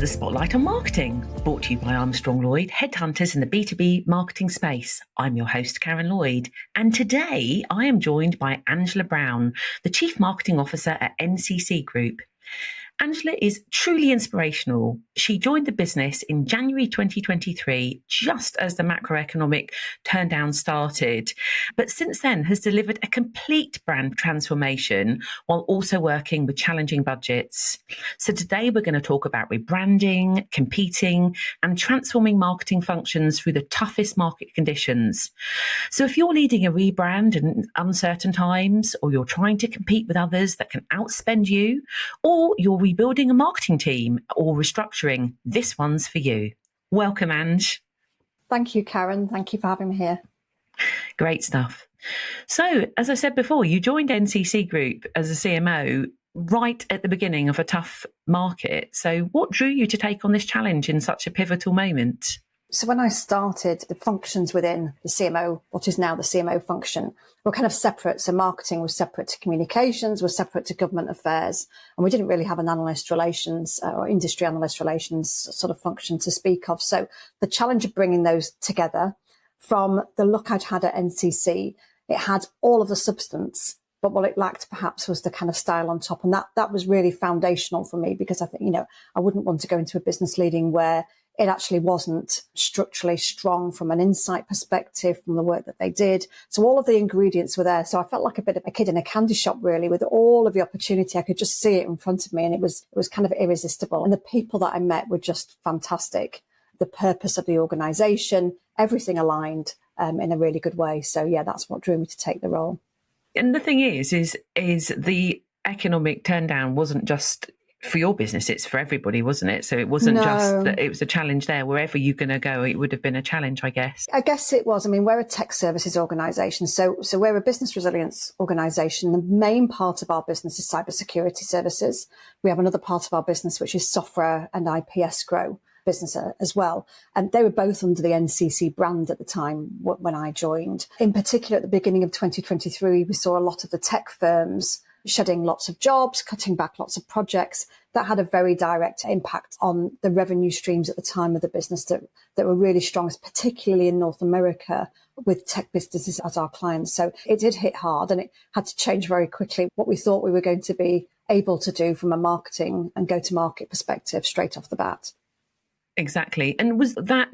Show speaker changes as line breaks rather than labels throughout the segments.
the Spotlight on Marketing, brought to you by Armstrong Lloyd, headhunters in the B2B marketing space. I'm your host, Karen Lloyd, and today I am joined by Angela Brown, the Chief Marketing Officer at NCC Group. Angela is truly inspirational. She joined the business in January 2023, just as the macroeconomic turndown started, but since then has delivered a complete brand transformation while also working with challenging budgets. So today we're going to talk about rebranding, competing, and transforming marketing functions through the toughest market conditions. So if you're leading a rebrand in uncertain times, or you're trying to compete with others that can outspend you, or you're rebuilding a marketing team or restructuring, this one's for you. Welcome, Ange.
Thank you, Karen. Thank you for having me here.
Great stuff. So, as I said before, you joined NCC Group as a CMO right at the beginning of a tough market. So what drew you to take on this challenge in such a pivotal moment?
So when I started, the functions within the CMO, what is now the CMO function, were kind of separate. So marketing was separate to communications, was separate to government affairs. And we didn't really have an analyst relations or industry analyst relations sort of function to speak of. So the challenge of bringing those together, from the look I'd had at NCC, it had all of the substance, but what it lacked perhaps was the kind of style on top. And that was really foundational for me, because I think, I wouldn't want to go into a business leading where it actually wasn't structurally strong from an insight perspective, from the work that they did. So all of the ingredients were there. So I felt like a bit of a kid in a candy shop, really, with all of the opportunity. I could just see it in front of me, and it was kind of irresistible. And the people that I met were just fantastic. The purpose of the organisation, everything aligned in a really good way. So yeah, that's what drew me to take the role.
And the thing is the economic turndown wasn't just for your business, it's for everybody, wasn't it? So it wasn't just that it was a challenge there. Wherever you're going to go, it would have been a challenge, I guess.
I guess it was. I mean, we're a tech services organisation. So we're a business resilience organisation. The main part of our business is cybersecurity services. We have another part of our business, which is software and IP escrow business as well. And they were both under the NCC brand at the time when I joined. In particular, at the beginning of 2023, we saw a lot of the tech firms shedding lots of jobs, cutting back lots of projects. That had a very direct impact on the revenue streams at the time of the business that were really strong, particularly in North America, with tech businesses as our clients. So it did hit hard, and it had to change very quickly what we thought we were going to be able to do from a marketing and go-to-market perspective straight off the bat.
Exactly. And was that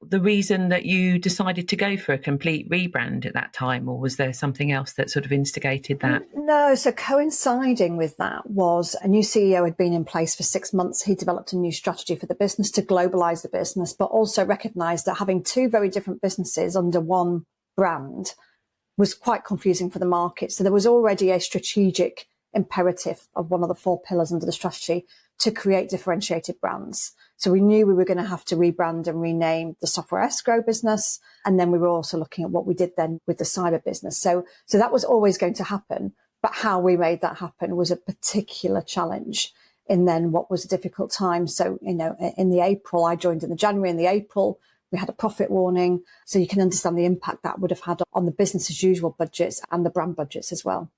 the reason that you decided to go for a complete rebrand at that time, or was there something else that sort of instigated that?
No, so coinciding with that was a new CEO had been in place for 6 months. He developed a new strategy for the business to globalize the business, but also recognized that having two very different businesses under one brand was quite confusing for the market. So there was already a strategic imperative of one of the 4 pillars under the strategy to create differentiated brands. So we knew we were going to have to rebrand and rename the software escrow business. And then we were also looking at what we did then with the cyber business. So that was always going to happen. But how we made that happen was a particular challenge in then what was a difficult time. So, in the April, I joined in the January. In the April, we had a profit warning. So you can understand the impact that would have had on the business as usual budgets and the brand budgets as well.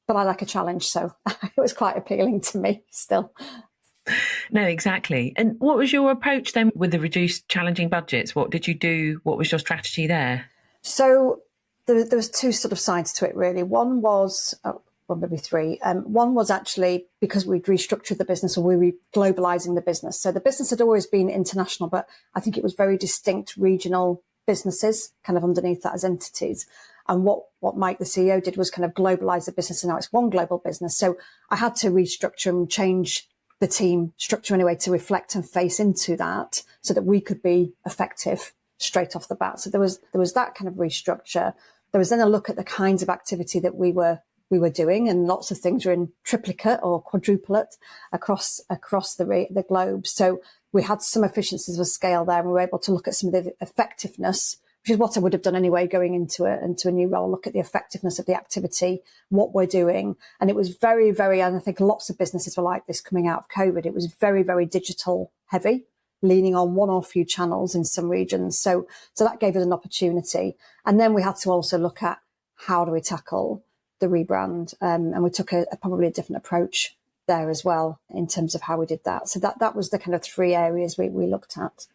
But I like a challenge, so it was quite appealing to me still.
No, exactly. And what was your approach then with the reduced challenging budgets? What did you do? What was your strategy there?
So there was 2 sort of sides to it, really. One was, maybe 3. One was actually because we'd restructured the business, or we were globalizing the business. So the business had always been international, but I think it was very distinct regional businesses kind of underneath that as entities. And what Mike, the CEO, did was kind of globalize the business, and now it's one global business. So I had to restructure and change the team structure anyway to reflect and face into that, so that we could be effective straight off the bat. So there was that kind of restructure. There was then a look at the kinds of activity that we were doing, and lots of things were in triplicate or quadruplet across the globe. So we had some efficiencies of scale there, and we were able to look at some of the effectiveness, which is what I would have done anyway going into a new role, look at the effectiveness of the activity, what we're doing. And it was very, very, and I think lots of businesses were like this coming out of COVID. It was very, very digital heavy, leaning on one or few channels in some regions. So that gave us an opportunity. And then we had to also look at how do we tackle the rebrand. And we took probably a different approach there as well in terms of how we did that. So that was the kind of 3 areas we looked at.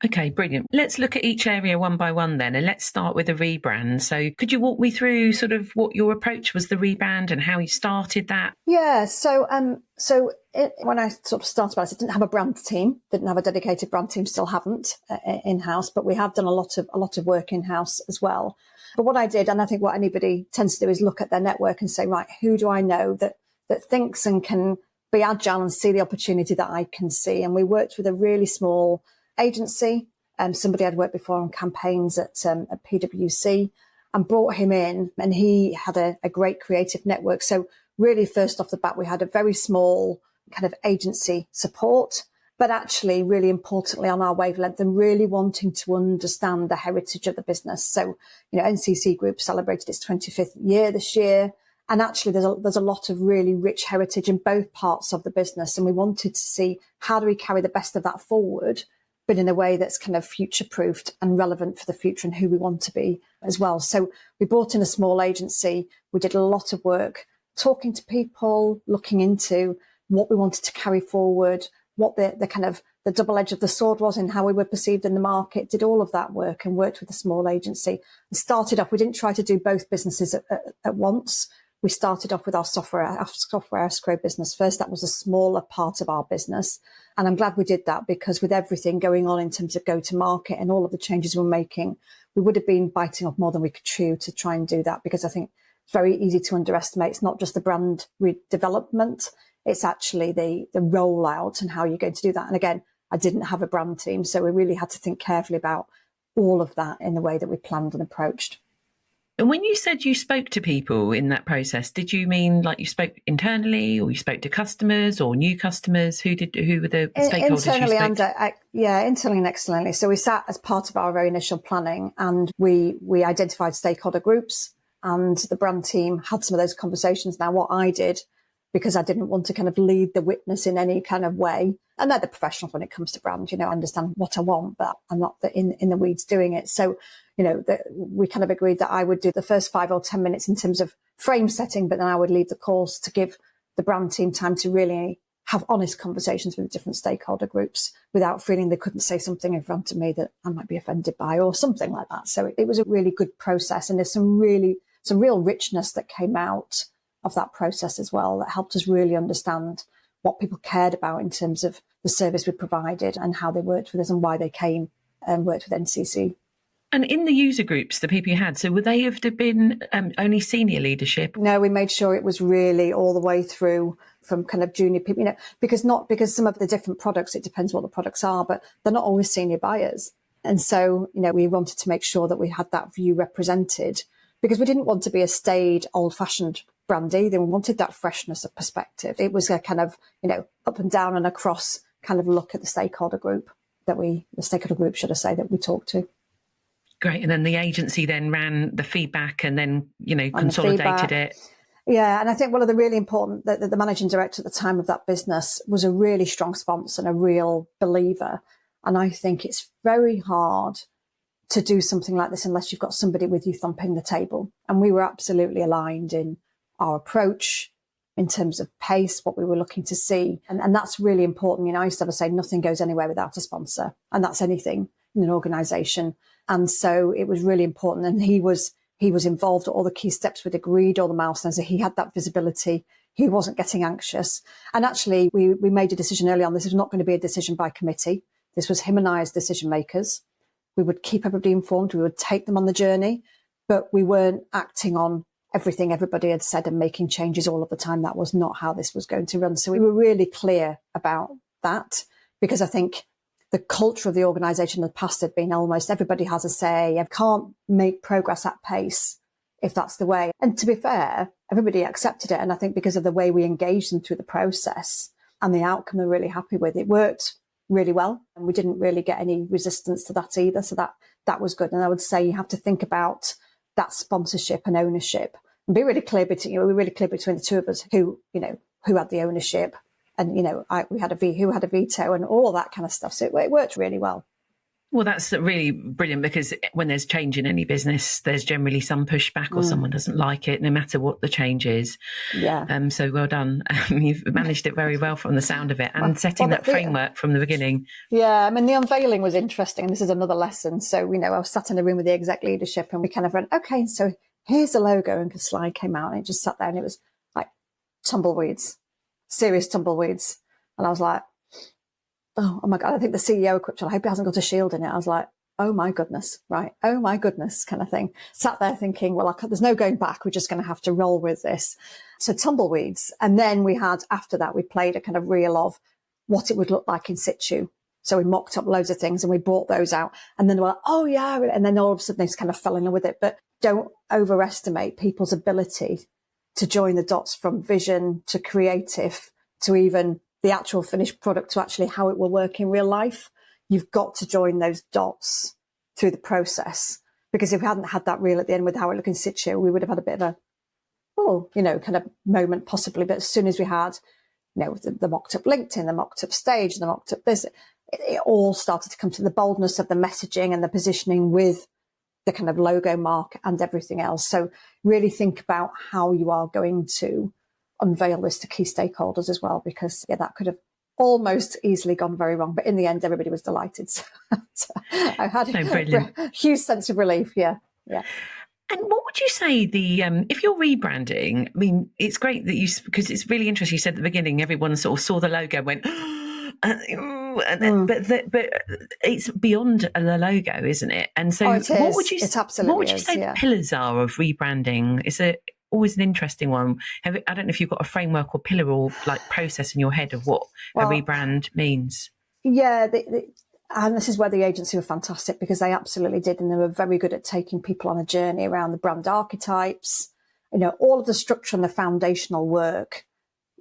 Okay, brilliant. Let's look at each area one by one then, and let's start with the rebrand. So could you walk me through sort of what your approach was, the rebrand, and how you started that?
Yeah, when I sort of started about it, I didn't have a brand team, didn't have a dedicated brand team, still haven't in-house, but we have done a lot of work in-house as well. But what I did, and I think what anybody tends to do, is look at their network and say, right, who do I know that thinks and can be agile and see the opportunity that I can see? And we worked with a really small agency, somebody I'd worked before on campaigns at PwC, and brought him in, and he had a great creative network. So really, first off the bat, we had a very small kind of agency support, but actually really importantly on our wavelength and really wanting to understand the heritage of the business. So, NCC Group celebrated its 25th year this year. And actually there's a lot of really rich heritage in both parts of the business. And we wanted to see, how do we carry the best of that forward, but in a way that's kind of future-proofed and relevant for the future and who we want to be as well. So we brought in a small agency. We did a lot of work talking to people, looking into what we wanted to carry forward, what the kind of the double edge of the sword was and how we were perceived in the market, did all of that work and worked with a small agency. And started off, we didn't try to do both businesses at once. We started off with our software escrow business first. That was a smaller part of our business. And I'm glad we did that, because with everything going on in terms of go to market and all of the changes we're making, we would have been biting off more than we could chew to try and do that, because I think it's very easy to underestimate. It's not just the brand redevelopment, it's actually the rollout and how you're going to do that. And again, I didn't have a brand team, so we really had to think carefully about all of that in the way that we planned and approached.
And when you said you spoke to people in that process, did you mean like you spoke internally, or you spoke to customers or new customers? Who were the stakeholders
internally
you spoke to?
Internally and externally. So we sat as part of our very initial planning, and we identified stakeholder groups, and the brand team had some of those conversations. Now, what I did, because I didn't want to kind of lead the witness in any kind of way, and they're the professionals when it comes to brand, I understand what I want, but I'm not in the weeds doing it. So, we kind of agreed that I would do the first 5 or 10 minutes in terms of frame setting, but then I would leave the calls to give the brand team time to really have honest conversations with different stakeholder groups without feeling they couldn't say something in front of me that I might be offended by or something like that. So it was a really good process, and there's some real richness that came out of that process as well that helped us really understand what people cared about in terms of the service we provided and how they worked with us and why they came and worked with NCC.
And in the user groups, the people you had, so would they have been only senior leadership?
No, we made sure it was really all the way through, from kind of junior people, because some of the different products, it depends what the products are, but they're not always senior buyers. And so, we wanted to make sure that we had that view represented, because we didn't want to be a staid, old-fashioned brand either. We wanted that freshness of perspective. It was a kind of, up and down and across kind of look at the stakeholder group that we talked to.
Great. And then the agency then ran the feedback and then, consolidated it.
Yeah. And I think one of the really important, the managing director at the time of that business was a really strong sponsor and a real believer. And I think it's very hard to do something like this unless you've got somebody with you thumping the table. And we were absolutely aligned in our approach, in terms of pace, what we were looking to see. And that's really important. I used to have a say, nothing goes anywhere without a sponsor. And that's anything in an organisation. And so it was really important. And he was involved at all the key steps. We'd agreed all the milestones. So he had that visibility. He wasn't getting anxious. And actually, we made a decision early on. This was not going to be a decision by committee. This was him and I as decision makers. We would keep everybody informed. We would take them on the journey, but we weren't acting on everything everybody had said and making changes all of the time. That was not how this was going to run. So we were really clear about that, because I think the culture of the organisation in the past had been almost everybody has a say. I can't make progress at pace if that's the way. And to be fair, everybody accepted it. And I think because of the way we engaged them through the process and the outcome they're really happy with, it worked really well. And we didn't really get any resistance to that either. So that was good. And I would say you have to think about that sponsorship and ownership and be really clear between, we were really clear between the two of us who had the ownership. And, who had a veto and all that kind of stuff. So it worked really well.
Well, that's really brilliant, because when there's change in any business, there's generally some pushback or someone doesn't like it, no matter what the change is.
Yeah.
So well done. You've managed it very well from the sound of it, and setting that framework from the beginning.
Yeah, I mean, the unveiling was interesting. This is another lesson. So, I was sat in a room with the exec leadership and we kind of went, okay, so here's the logo. And the slide came out and it just sat there and it was like tumbleweeds, serious tumbleweeds. And I was like, oh my God, I think the CEO equipped, I hope he hasn't got a shield in it. I was like, oh my goodness, right? Oh my goodness, kind of thing. Sat there thinking, well, there's no going back. We're just going to have to roll with this. So tumbleweeds. And then after that, we played a kind of reel of what it would look like in situ. So we mocked up loads of things and we brought those out. And then they were like, oh yeah. And then all of a sudden they kind of fell in love with it. But don't overestimate people's ability to join the dots from vision to creative to even the actual finished product to actually how it will work in real life. You've got to join those dots through the process, because if we hadn't had that reel at the end with how it looked in situ, we would have had a bit of kind of moment possibly. But as soon as we had, the mocked up LinkedIn, the mocked up stage, the mocked up this, it all started to come to the boldness of the messaging and the positioning with the kind of logo mark and everything else. So really think about how you are going to unveil this to key stakeholders as well, because that could have almost easily gone very wrong. But in the end, everybody was delighted. So I had a huge sense of relief. Yeah.
And what would you say if you're rebranding? I mean, it's great that because it's really interesting. You said at the beginning, everyone sort of saw the logo and went, but it's beyond the logo, isn't it? And so, what would you say the pillars are of rebranding? It's always an interesting one. I don't know if you've got a framework or pillar or like process in your head of what a rebrand means.
Yeah, and this is where the agency were fantastic, because they absolutely did, and they were very good at taking people on a journey around the brand archetypes, all of the structure and the foundational work.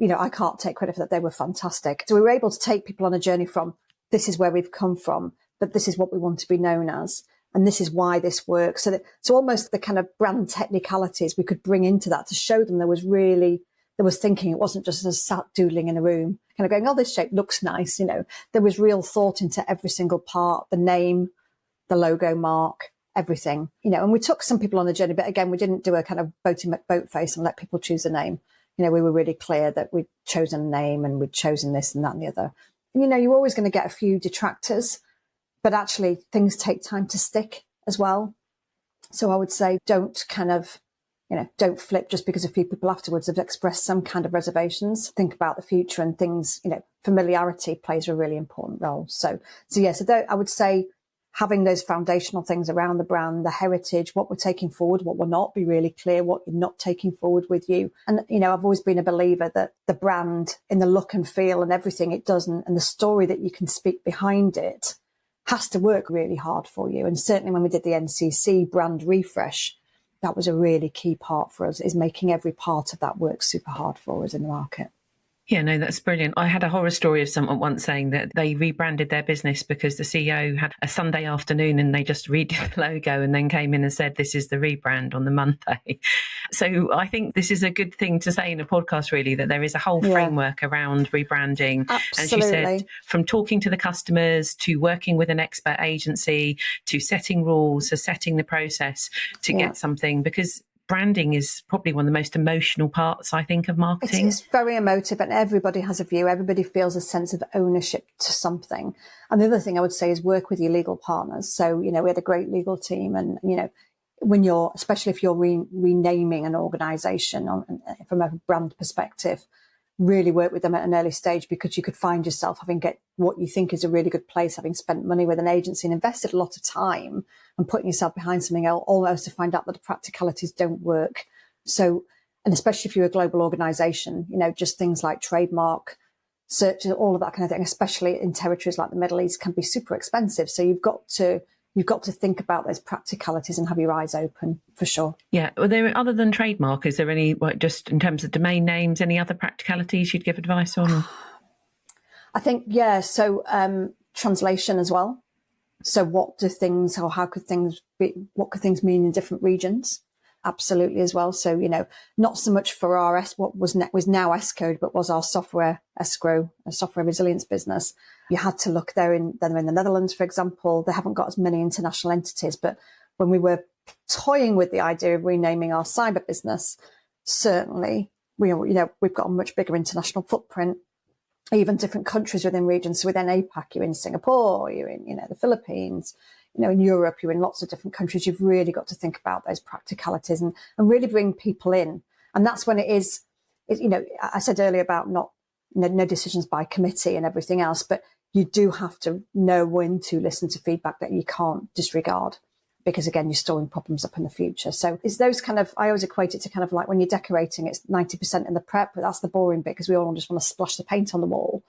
I can't take credit for that. They were fantastic. So we were able to take people on a journey from this is where we've come from, but this is what we want to be known as. And this is why this works. So almost the kind of brand technicalities we could bring into that to show them there was thinking. It wasn't just as sat doodling in a room, kind of going, oh, this shape looks nice. There was real thought into every single part, the name, the logo mark, everything, and we took some people on the journey, but again, we didn't do a kind of boat face and let people choose a name. We were really clear that we'd chosen a name and we'd chosen this and that and the other. And, you're always going to get a few detractors, but actually things take time to stick as well. So I would say don't kind of, don't flip just because a few people afterwards have expressed some kind of reservations. Think about the future and things, familiarity plays a really important role. So I would say having those foundational things around the brand, the heritage, what we're taking forward, what we're not, be really clear what you're not taking forward with you. And, I've always been a believer that the brand in the look and feel and everything it does and the story that you can speak behind it has to work really hard for you. And certainly when we did the NCC brand refresh, that was a really key part for us, is making every part of that work super hard for us in the market.
Yeah, no, that's brilliant. I had a horror story of someone once saying that they rebranded their business because the CEO had a Sunday afternoon and they just redid the logo and then came in and said, this is the rebrand on the Monday. So I think this is a good thing to say in a podcast, really, that there is a whole framework around rebranding.
Absolutely.
As you said, from talking to the customers to working with an expert agency to setting rules, to setting the process to get something, because branding is probably one of the most emotional parts, I think, of marketing.
It's very emotive and everybody has a view. Everybody feels a sense of ownership to something. And the other thing I would say is work with your legal partners. So, we had a great legal team and, when especially if you're renaming an organization from a brand perspective, really work with them at an early stage, because you could find yourself having get what you think is a really good place, having spent money with an agency and invested a lot of time and putting yourself behind something else, almost to find out that the practicalities don't work. So, and especially if you're a global organization, just things like trademark searches, all of that kind of thing, especially in territories like the Middle East, can be super expensive. So you've got to think about those practicalities and have your eyes open, for sure.
Yeah. Well, other than trademark, is there any, just in terms of domain names, any other practicalities you'd give advice on?
I think, so translation as well. So what could things mean in different regions? absolutely as well. So, not so much for our what was now S Code, but was our software escrow, a software resilience business. You had to look there in the Netherlands, for example. They haven't got as many international entities, but when we were toying with the idea of renaming our cyber business, certainly we've got a much bigger international footprint, even different countries within regions. So within APAC, you're in Singapore, you're in the Philippines, in Europe, you're in lots of different countries. You've really got to think about those practicalities and really bring people in. And that's when I said earlier about no decisions by committee and everything else, but you do have to know when to listen to feedback that you can't disregard, because again, you're storing problems up in the future. So it's those I always equate it to kind of like when you're decorating, it's 90% in the prep, but that's the boring bit because we all just want to splash the paint on the wall.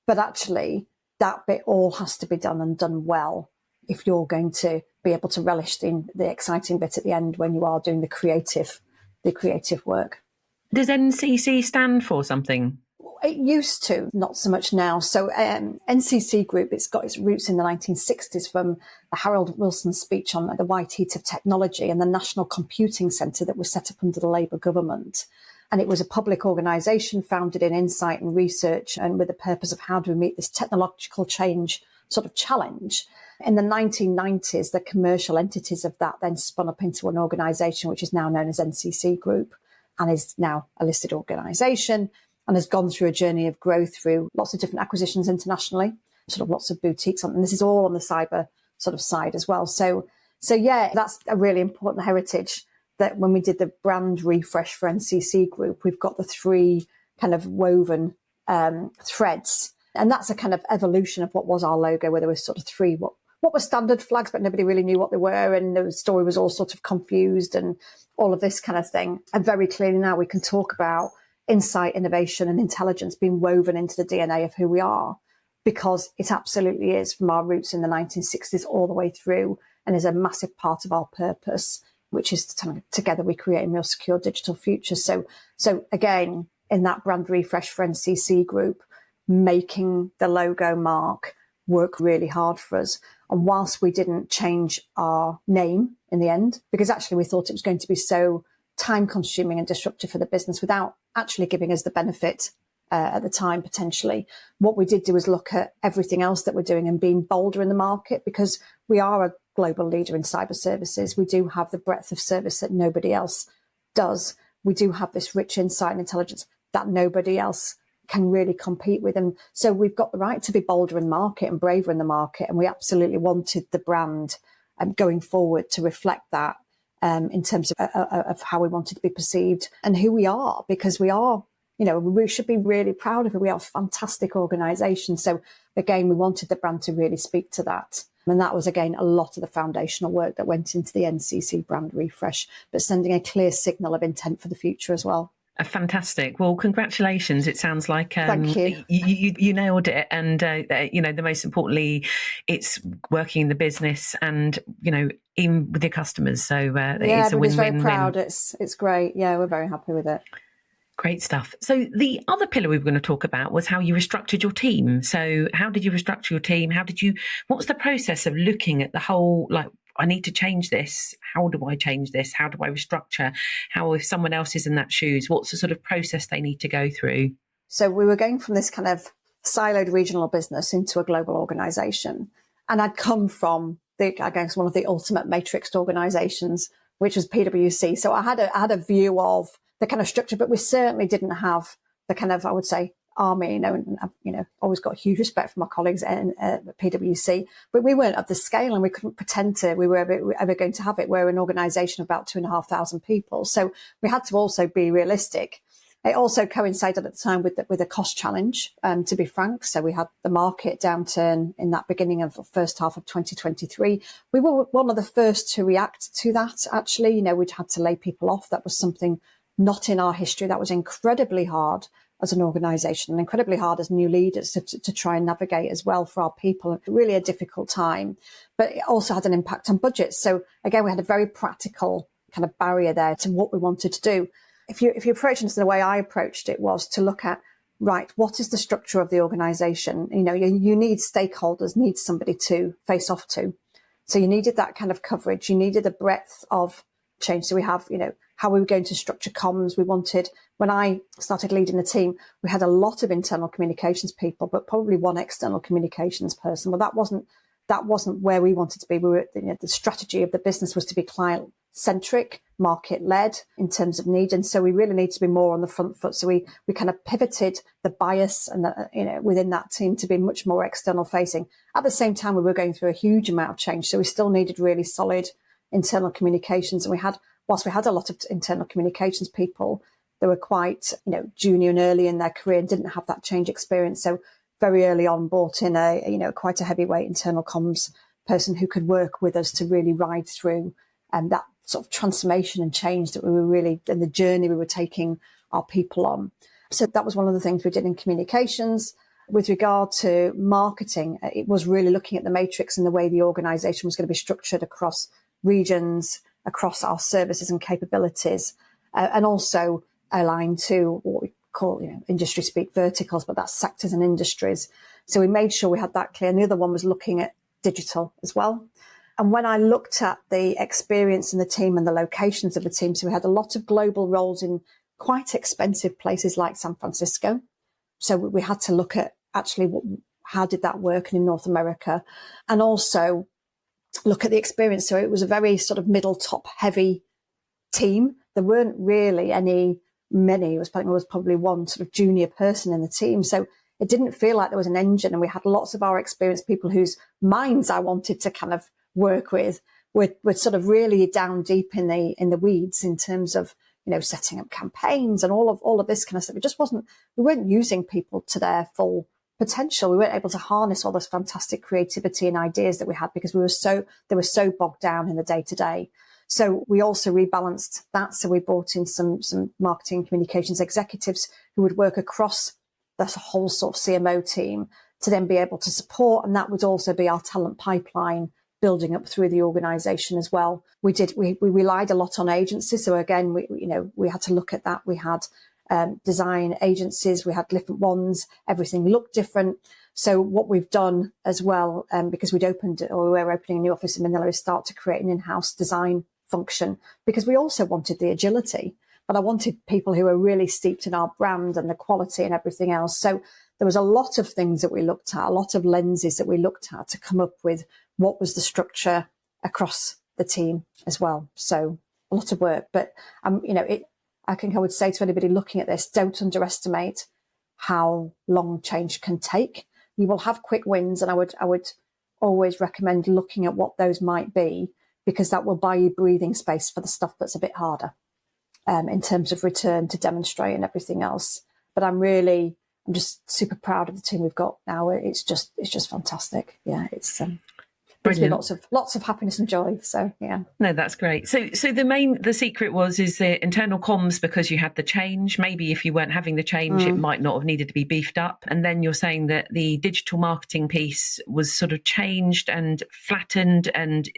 But actually, that bit all has to be done and done well if you're going to be able to relish the exciting bit at the end when you are doing the creative work.
Does NCC stand for something?
It used to, not so much now. So NCC Group, it's got its roots in the 1960s from the Harold Wilson speech on the white heat of technology and the National Computing Centre that was set up under the Labour government. And it was a public organisation founded in insight and research and with the purpose of how do we meet this technological change sort of challenge. In the 1990s, the commercial entities of that then spun up into an organisation which is now known as NCC Group and is now a listed organisation and has gone through a journey of growth through lots of different acquisitions internationally, sort of lots of boutiques. And this is all on the cyber sort of side as well. So yeah, that's a really important heritage that when we did the brand refresh for NCC Group, we've got the 3 kind of woven threads. And that's a kind of evolution of what was our logo, where there was sort of 3 what were standard flags, but nobody really knew what they were. And the story was all sort of confused and all of this kind of thing. And very clearly now we can talk about insight, innovation and intelligence being woven into the DNA of who we are, because it absolutely is, from our roots in the 1960s all the way through, and is a massive part of our purpose, which is together we create a more secure digital future. So again, in that brand refresh for NCC Group, making the logo mark work really hard for us. And whilst we didn't change our name in the end, because actually we thought it was going to be so time consuming and disruptive for the business without actually giving us the benefit at the time, potentially, what we did do was look at everything else that we're doing and being bolder in the market, because we are a global leader in cyber services. We do have the breadth of service that nobody else does. We do have this rich insight and intelligence that nobody else can really compete with. And so we've got the right to be bolder in market and braver in the market. And we absolutely wanted the brand going forward to reflect that in terms of how we wanted to be perceived and who we are, because we are, we should be really proud of it. We are a fantastic organisation. So again, we wanted the brand to really speak to that. And that was, again, a lot of the foundational work that went into the NCC brand refresh, but sending a clear signal of intent for the future as well.
Fantastic. Well, congratulations. It sounds like
Thank you.
You nailed it. And, the most importantly, it's working in the business and, even with your customers. So it's a win-win.
Everybody's very proud. It's great. Yeah, we're very happy with it.
Great stuff. So the other pillar we were going to talk about was how you restructured your team. So how did you restructure your team? What was the process of looking at the whole, I need to change this. How do I change this? How do I restructure? How, if someone else is in that shoes, what's the sort of process they need to go through? So
we were going from this kind of siloed regional business into a global organisation. And I'd come from one of the ultimate matrixed organisations, which was PwC. So I had a view of the kind of structure, but we certainly didn't have the kind of, I would say, army, always got huge respect for my colleagues at PwC, but we weren't of the scale and we couldn't pretend we were ever going to have it. We're an organisation of about 2,500 people. So we had to also be realistic. It also coincided at the time with the cost challenge, to be frank. So we had the market downturn in that beginning of the first half of 2023. We were one of the first to react to that, actually. We'd had to lay people off. That was something not in our history. That was incredibly hard as an organisation and incredibly hard as new leaders to try and navigate as well for our people. Really a difficult time, but it also had an impact on budgets. So again, we had a very practical kind of barrier there to what we wanted to do. If you approach this the way I approached it was to look at, right, what is the structure of the organisation? You need stakeholders, need somebody to face off to. So you needed that kind of coverage. You needed a breadth of change. So we have, how we were going to structure comms. When I started leading the team, we had a lot of internal communications people, but probably one external communications person. Well, that wasn't where we wanted to be. We were, the strategy of the business was to be client-centric, market-led in terms of need. And so we really need to be more on the front foot. So we kind of pivoted the bias and within that team to be much more external facing. At the same time, we were going through a huge amount of change. So we still needed really solid internal communications. And whilst we had a lot of internal communications people, they were quite, junior and early in their career and didn't have that change experience. So very early on brought in quite a heavyweight internal comms person who could work with us to really ride through that sort of transformation and change that we were really, and the journey we were taking our people on. So that was one of the things we did in communications. With regard to marketing, it was really looking at the matrix and the way the organisation was going to be structured across regions, across our services and capabilities, and also aligned to what we call, industry speak verticals, but that's sectors and industries. So we made sure we had that clear. And the other one was looking at digital as well. And when I looked at the experience in the team and the locations of the team, so we had a lot of global roles in quite expensive places like San Francisco. So we had to look at actually how did that work in North America, and also look at the experience. So it was a very sort of middle top heavy team. There weren't really many. It was probably one sort of junior person in the team. So it didn't feel like there was an engine, and we had lots of our experienced people whose minds I wanted to kind of work with were sort of really down deep in the weeds in terms of, setting up campaigns and all of this kind of stuff. We weren't using people to their full potential. We weren't able to harness all this fantastic creativity and ideas that we had because they were so bogged down in the day to day. So we also rebalanced that. So we brought in some marketing communications executives who would work across the whole sort of CMO team to then be able to support. And that would also be our talent pipeline building up through the organization as well. We relied a lot on agencies. So again, we had to look at that. We had design agencies, we had different ones, everything looked different. So what we've done as well, because we were opening a new office in Manila, is start to create an in-house design function, because we also wanted the agility, but I wanted people who were really steeped in our brand and the quality and everything else. So there was a lot of things that we looked at, a lot of lenses that we looked at to come up with what was the structure across the team as well. So a lot of work, but I think I would say to anybody looking at this, don't underestimate how long change can take. You will have quick wins, and I would always recommend looking at what those might be, because that will buy you breathing space for the stuff that's a bit harder in terms of return to demonstrate and everything else. But I'm just super proud of the team we've got now. It's just fantastic. Yeah, it's brings me lots of happiness and joy. So yeah.
No, that's great. So the secret is the internal comms, because you had the change. Maybe if you weren't having the change, it might not have needed to be beefed up. And then you're saying that the digital marketing piece was sort of changed and flattened, and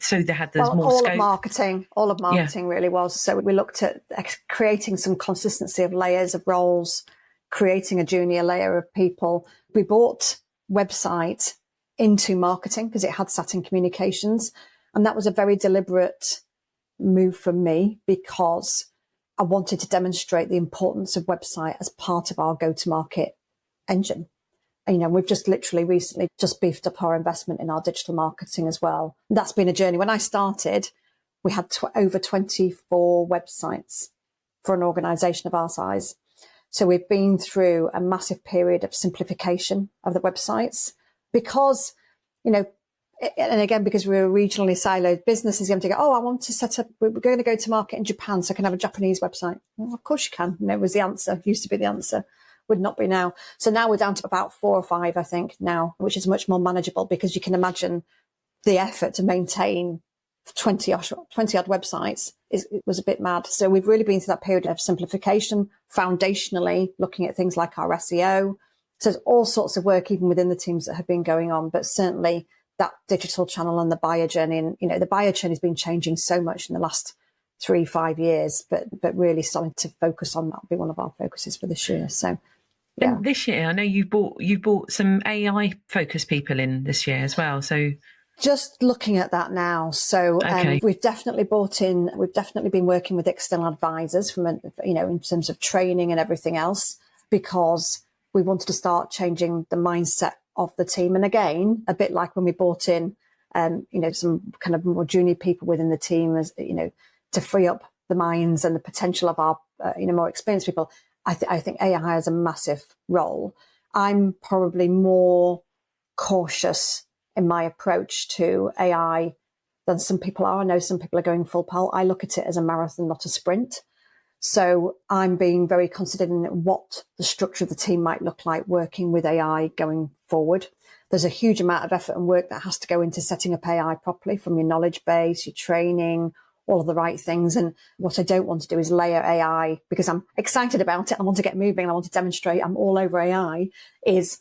so there's more
all
scope.
All of marketing really was. So we looked at creating some consistency of layers of roles, creating a junior layer of people. We bought website into marketing because it had sat in communications. And that was a very deliberate move from me, because I wanted to demonstrate the importance of website as part of our go-to-market engine. And, we've just literally recently just beefed up our investment in our digital marketing as well. And that's been a journey. When I started, we had over 24 websites for an organization of our size. So we've been through a massive period of simplification of the websites. Because, and again, because we're a regionally siloed business, is going to go, I want to set up, we're going to go to market in Japan, so I can have a Japanese website. Well, of course you can. Was the answer, used to be the answer, would not be now. So now we're down to about 4 or 5, I think, now, which is much more manageable, because you can imagine the effort to maintain 20 odd websites it was a bit mad. So we've really been through that period of simplification, foundationally looking at things like our SEO. So there's all sorts of work even within the teams that have been going on, but certainly that digital channel and the buyer journey. And, the buyer journey has been changing so much in the last 3-5 years, but really starting to focus on that will be one of our focuses for this year. So, yeah.
And this year, I know you brought some AI focused people in this year as well. So
Just looking at that now. So
Okay.
we've definitely been working with external advisors from, in terms of training and everything else, because we wanted to start changing the mindset of the team. And again, a bit like when we brought in, some kind of more junior people within the team, as to free up the minds and the potential of our, more experienced people. I think AI has a massive role. I'm probably more cautious in my approach to AI than some people are. I know some people are going full pelt. I look at it as a marathon, not a sprint. So I'm being very considered in what the structure of the team might look like working with AI going forward. There's a huge amount of effort and work that has to go into setting up AI properly, from your knowledge base, your training, all of the right things. And what I don't want to do is layer AI, because I'm excited about it. I want to get moving. I want to demonstrate I'm all over AI, is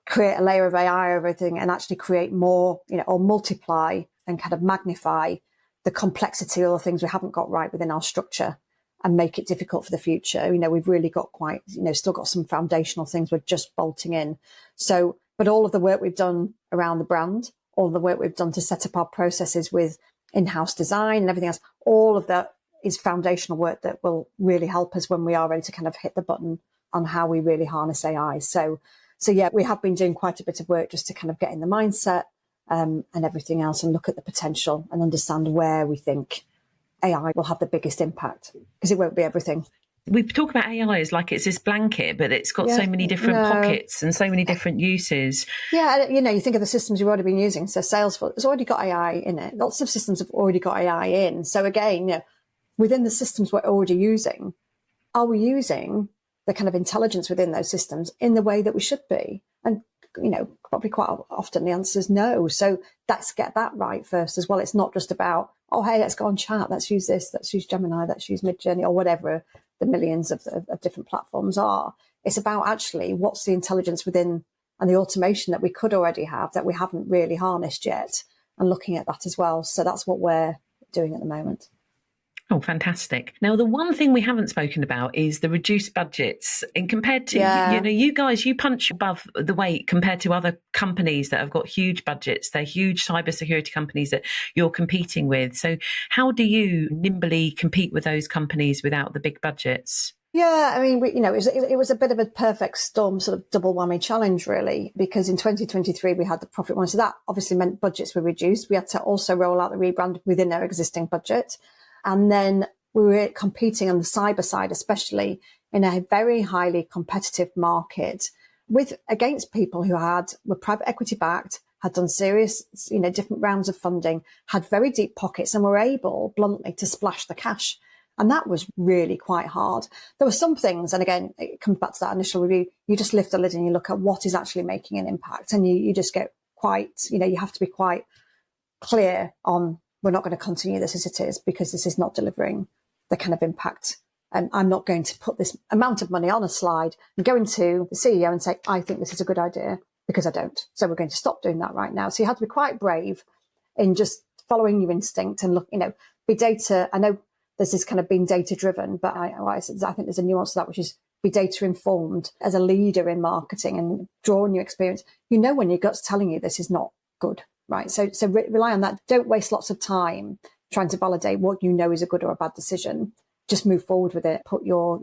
create a layer of AI over everything and actually create more, or multiply and kind of magnify the complexity of the things we haven't got right within our structure and make it difficult for the future. We've really got quite, still got some foundational things we're just bolting in. So, but all of the work we've done around the brand, all the work we've done to set up our processes with in-house design and everything else, all of that is foundational work that will really help us when we are ready to kind of hit the button on how we really harness AI. So yeah, we have been doing quite a bit of work just to kind of get in the mindset and everything else, and look at the potential and understand where we think AI will have the biggest impact, because it won't be everything.
We talk about AI as like it's this blanket, but it's got so many different pockets and so many different uses.
Yeah, you think of the systems you've already been using. So Salesforce has already got AI in it. Lots of systems have already got AI in. So again, within the systems we're already using, are we using the kind of intelligence within those systems in the way that we should be? And, probably quite often the answer is no. So let's get that right first as well. It's not just about, oh, hey, let's go on chat. Let's use this. Let's use Gemini. Let's use Midjourney, or whatever the millions of different platforms are. It's about actually what's the intelligence within and the automation that we could already have that we haven't really harnessed yet, and looking at that as well. So that's what we're doing at the moment.
Oh, fantastic. Now, the one thing we haven't spoken about is the reduced budgets. And compared to, you guys, you punch above the weight compared to other companies that have got huge budgets. They're huge cybersecurity companies that you're competing with. So how do you nimbly compete with those companies without the big budgets?
Yeah, I mean, it was a bit of a perfect storm, sort of double whammy challenge, really, because in 2023 we had the profit warning. So that obviously meant budgets were reduced. We had to also roll out the rebrand within our existing budget. And then we were competing on the cyber side, especially in a very highly competitive market, against people who were private equity backed, had done serious, different rounds of funding, had very deep pockets, and were able bluntly to splash the cash. And that was really quite hard. There were some things, and again, it comes back to that initial review. You just lift the lid and you look at what is actually making an impact. And you just get quite, you have to be quite clear on, we're not going to continue this as it is, because this is not delivering the kind of impact. And I'm not going to put this amount of money on a slide and go into the CEO and say, I think this is a good idea, because I don't. So we're going to stop doing that right now. So you have to be quite brave in just following your instinct and look, be data. I know there's this kind of being data driven, but I think there's a nuance to that, which is be data informed as a leader in marketing and draw on your experience. When your gut's telling you this is not good. Right. So rely on that. Don't waste lots of time trying to validate what is a good or a bad decision. Just move forward with it. Put your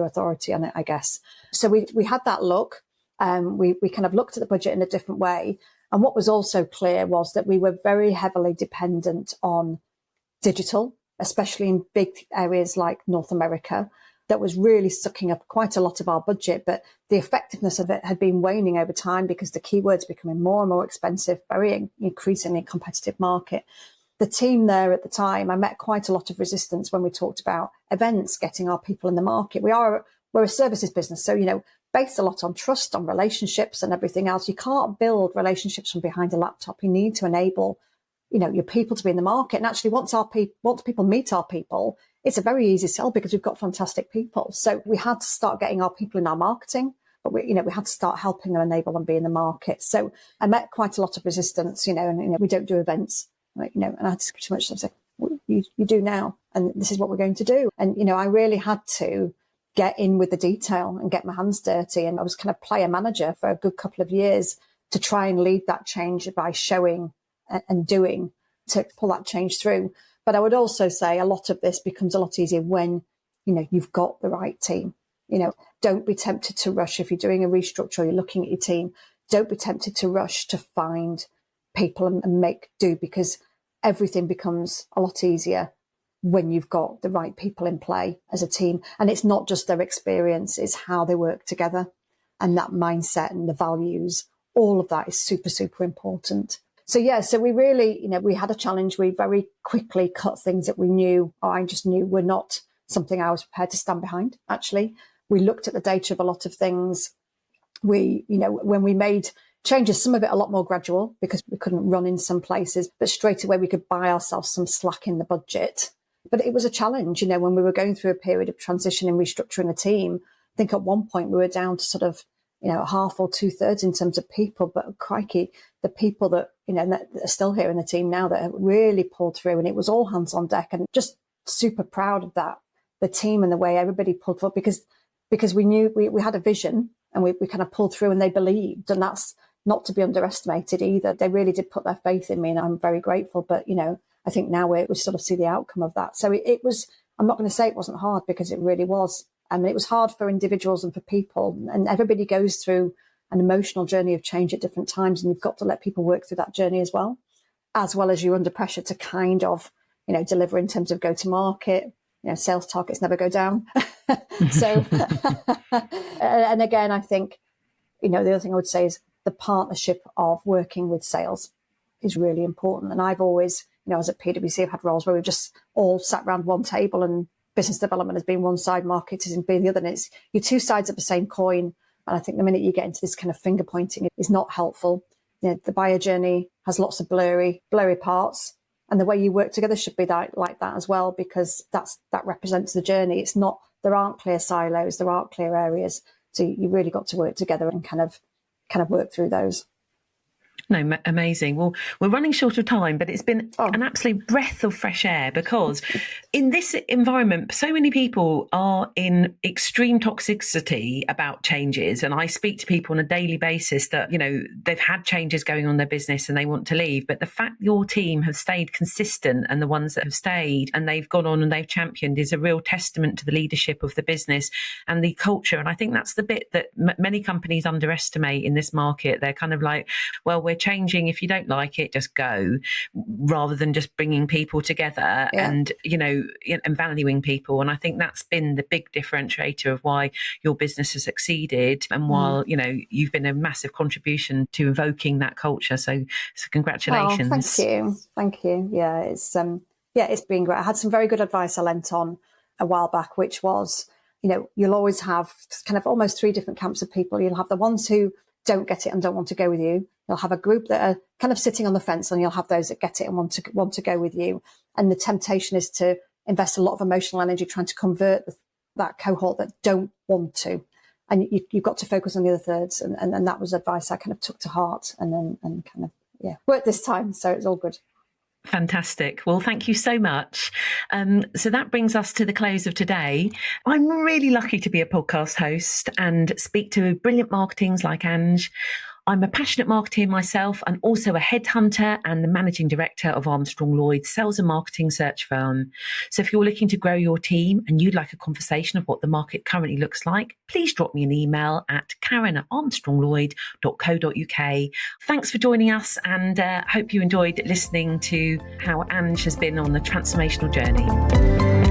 authority on it, I guess. So we had that look. We kind of looked at the budget in a different way. And what was also clear was that we were very heavily dependent on digital, especially in big areas like North America. That was really sucking up quite a lot of our budget, but the effectiveness of it had been waning over time because the keywords becoming more and more expensive, very increasingly competitive market. The team there at the time, I met quite a lot of resistance when we talked about events, getting our people in the market. We're a services business, so based a lot on trust, on relationships and everything else. You can't build relationships from behind a laptop. You need to enable your people to be in the market. And actually, once people meet our people, it's a very easy sell because we've got fantastic people. So we had to start getting our people in our marketing, but we had to start helping them enable them be in the market. So I met quite a lot of resistance, and we don't do events, right? And I had to pretty much say, well, you do now, and this is what we're going to do. And, I really had to get in with the detail and get my hands dirty. And I was kind of player manager for a good couple of years, to try and lead that change by showing and doing to pull that change through. But I would also say a lot of this becomes a lot easier when, you've got the right team. Don't be tempted to rush if you're doing a restructure or you're looking at your team. Don't be tempted to rush to find people and make do, because everything becomes a lot easier when you've got the right people in play as a team. And it's not just their experience, it's how they work together and that mindset and the values. All of that is super, super important. So we really, we had a challenge. We very quickly cut things that we knew, or I just knew were not something I was prepared to stand behind, actually. We looked at the data of a lot of things. When we made changes, some of it a lot more gradual because we couldn't run in some places, but straight away we could buy ourselves some slack in the budget. But it was a challenge, when we were going through a period of transition and restructuring a team. I think at one point we were down to sort of, half or 2/3 in terms of people, but crikey, the people that, that are still here in the team now that have really pulled through, and it was all hands on deck, and just super proud of that, the team and the way everybody pulled through, because we knew we had a vision and we kind of pulled through and they believed, and that's not to be underestimated either. They really did put their faith in me and I'm very grateful. But, I think now we sort of see the outcome of that. So it was, I'm not going to say it wasn't hard, because it really was. I mean, it was hard for individuals and for people, and everybody goes through an emotional journey of change at different times. And you've got to let people work through that journey as well as you're under pressure to kind of, deliver in terms of go to market. Sales targets never go down. So, and again, I think, the other thing I would say is the partnership of working with sales is really important. And I've always, I was at PwC, I've had roles where we've just all sat around one table and business development has been one side, marketing has been the other. And it's you're two sides of the same coin. And I think the minute you get into this kind of finger pointing, is not helpful. The buyer journey has lots of blurry parts. And the way you work together should be like that as well, because that represents the journey. It's not, there aren't clear silos, there aren't clear areas. So you really got to work together and kind of work through those.
No, amazing. Well, we're running short of time, but it's been an absolute breath of fresh air, because in this environment, so many people are in extreme toxicity about changes. And I speak to people on a daily basis that, they've had changes going on in their business and they want to leave. But the fact your team have stayed consistent, and the ones that have stayed and they've gone on and they've championed, is a real testament to the leadership of the business and the culture. And I think that's the bit that many companies underestimate in this market. They're kind of like, well, we're changing. If you don't like it, just go, rather than just bringing people together and, and valuing people. And I think that's been the big differentiator of why your business has succeeded, and while, you've been a massive contribution to evoking that culture. So congratulations.
Oh, thank you. Yeah, it's been great. I had some very good advice I lent on a while back, which was, you'll always have kind of almost three different camps of people. You'll have the ones who don't get it and don't want to go with you. You'll have a group that are kind of sitting on the fence, and you'll have those that get it and want to go with you. And the temptation is to invest a lot of emotional energy trying to convert that cohort that don't want to. And you've got to focus on the other thirds. And that was advice I kind of took to heart and kind of, worked this time. So it's all good.
Fantastic. Well, thank you so much. So that brings us to the close of today. I'm really lucky to be a podcast host and speak to brilliant marketings like Ange. I'm a passionate marketer myself, and also a headhunter and the managing director of Armstrong Lloyd sales and marketing search firm. So if you're looking to grow your team and you'd like a conversation of what the market currently looks like, please drop me an email at karen@armstronglloyd.co.uk. Thanks for joining us, and hope you enjoyed listening to how Ange has been on the transformational journey.